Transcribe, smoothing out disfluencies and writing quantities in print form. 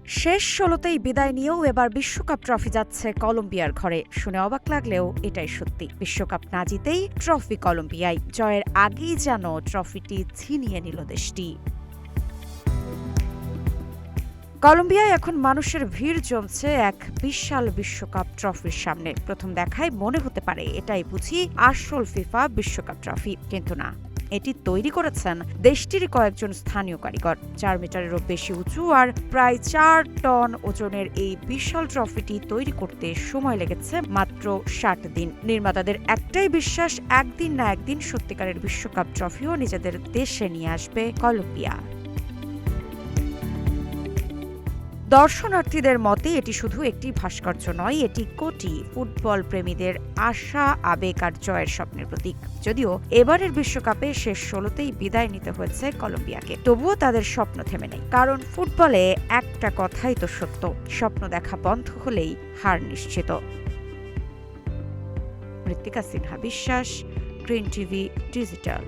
শেষ ১৬তেই বিদায় নিয়েও এবার বিশ্বকাপ ট্রফি যাচ্ছে কলম্বিয়ার ঘরে। শুনে অবাক লাগলেও এটাই সত্যি। বিশ্বকাপ না জিতেই ট্রফি কলম্বিয়ায়। জয়ের আগেই যেন ট্রফিটি ছিনিয়ে নিল দেশটি। কলম্বিয়ায় এখন মানুষের ভিড় জমছে এক বিশাল বিশ্বকাপ ট্রফির সামনে। প্রথম দেখায় মনে হতে পারে এটাই বুঝি আসল ফিফা বিশ্বকাপ ট্রফি, কিন্তু না। এটি তৈরি করেছেন দেশটির কয়েকজন স্থানীয় কারিগর। ৪ মিটারেরও বেশি উঁচু আর প্রায় ৪ টন ওজনের এই বিশাল ট্রফিটি তৈরি করতে সময় লেগেছে মাত্র ৬০ দিন। নির্মাতাদের একটাই বিশ্বাস, একদিন না একদিন সত্যিকারের বিশ্বকাপ ট্রফিও নিজেদের দেশে নিয়ে আসবে কলম্বিয়া। দর্শনার্থীদের মতে এটি শুধু একটি ভাস্কর্য নয়, এটি কোটি ফুটবল প্রেমীদের আশা, আবেগ আর জয়ের স্বপ্নের প্রতীক। যদিও এবারের বিশ্বকাপে শেষ ১৬তেই বিদায় নিতে হয়েছে কলম্বিয়াকে, তবুও তাদের স্বপ্ন থেমে নেই। কারণ ফুটবলে একটা কথাই তো সত্য, স্বপ্ন দেখা বন্ধ হলেই হার নিশ্চিত। মৃত্তিকা সিনহা বিশ্বাস, গ্রিন টিভি ডিজিটাল।